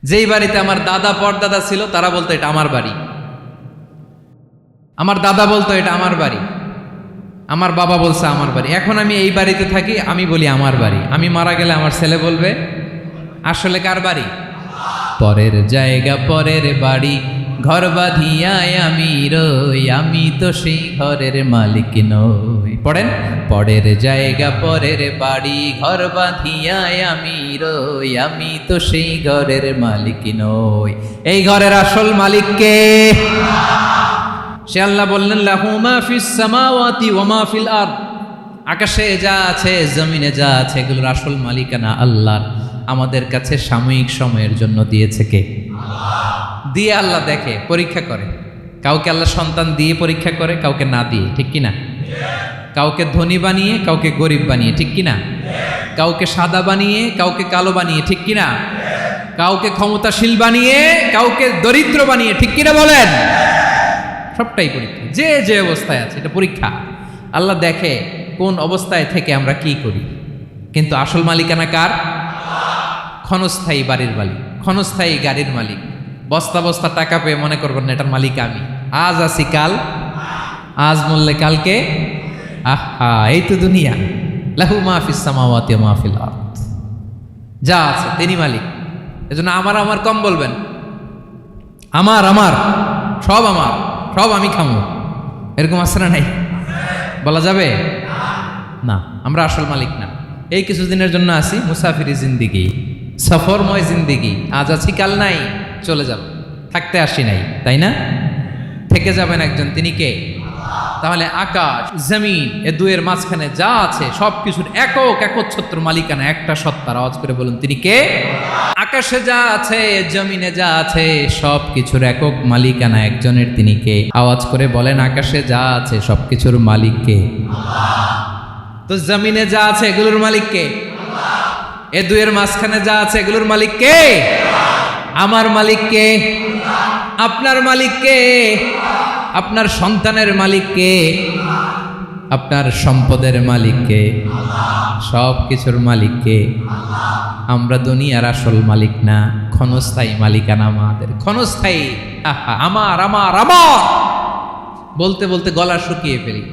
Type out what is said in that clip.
যেই বাড়িতে আমার দাদা পরদাদা ছিল তারা বলতো এটা আমার বাড়ি, আমার দাদা বলতো এটা আমার বাড়ি, আমার বাবা বলছে আমার বাড়ি। এখন আমি এই বাড়িতে থাকি, আমি বলি আমার বাড়ি। আমি মারা গেলে আমার ছেলে বলবে আসলে কার বাড়ি? পরের জায়গা পরের বাড়ি, ঘর বাঁধিয়ায় আমি রই, আমি তো সেই ঘরের মালিক নই। পড়েন, পরের জায়গা পরের বাড়ি, ঘর বাঁধিয়ায় আমি রই, আমি তো সেই ঘরের মালিক নই। এই ঘরের আসল মালিক কে? সে আল্লাহ বললেন লাহু মা ফিস সামাওয়াতি ওয়া মা ফিল আরদ, আকাশে যা আছে জমিনে যা আছে এগুলোর আসল মালিকানা আল্লাহর। আমাদের কাছে সাময়িক সময়ের জন্য দিয়েছে কে? দিয়ে আল্লাহ দেখে, পরীক্ষা করে। কাউকে আল্লাহ সন্তান দিয়ে পরীক্ষা করে, কাউকে না দিয়ে, ঠিক কিনা? কাউকে ধনী বানিয়ে, কাউকে গরিব বানিয়ে, ঠিক কিনা? কাউকে সাদা বানিয়ে, কাউকে কালো বানিয়ে, ঠিক কিনা? কাউকে ক্ষমতাশীল বানিয়ে, কাউকে দরিদ্র বানিয়ে, ঠিক কিনা বলেন? সবটাই পরীক্ষা, যে যে অবস্থায় আছে এটা পরীক্ষা। আল্লাহ দেখে কোন অবস্থায় থেকে আমরা কি করি। কিন্তু আসল মালিকানা কার? ক্ষণস্থায়ী বাড়ির মালিক, ক্ষণস্থায়ী গাড়ির মালিক। বস্তা বস্তা টাকা পেয়ে মনে করবেন না এটার মালিক আমি। আজ আছি কাল, আজ মরলে কালকে। আহা, এই তো দুনিয়া। লাহু মা ফিস সামাওয়াতি ওয়া মা ফিল আরদ, যা আছে তিনি মালিক। এজন্য আমার আমার কম বলবেন। আমার আমার সব আমার, সব আমি খামো, এরকম আছে না নাই? বলা যাবে না। আমরা আসল মালিক না। এই কিছুদিনের জন্য আসি, মুসাফিরি জিন্দিগি, সফরময় জিন্দিগি। আজ আছি কাল নাই, চলে যাব। থাকতে আসি নাই, তাই না? থেকে যাবেন একজন, তিনি কে? তাহলে আকাশ জমিন এ দুয়ের মাঝখানে যা আছে সব কিছুর একক একচ্ছত্র মালিকানা একটা সত্তার। আওয়াজ করে বলুন তিনি কে? আকাশে যা আছে জমিনে যা আছে সব কিছুর একক মালিকানা একজনের, তিনি কে? আওয়াজ করে বলেন আকাশে যা আছে সব কিছুর মালিক কে? তো জমিনে যা আছে এগুলোর মালিক কে? এ দুয়ের মাঝখানে যা আছে এগুলোর মালিক কে? আমার মালিক কে? আপনার মালিক কে? আপনার সন্তানের মালিক কে? আপনার সম্পদের মালিক কে? সব কিছুর মালিক কে? আমরা দুনিয়ার আসল মালিক না, ক্ষণস্থায়ী মালিকানা আমাদের। ক্ষণস্থায়ী। আহা, আমার আমার আমার বলতে বলতে গলা শুকিয়ে ফেলি।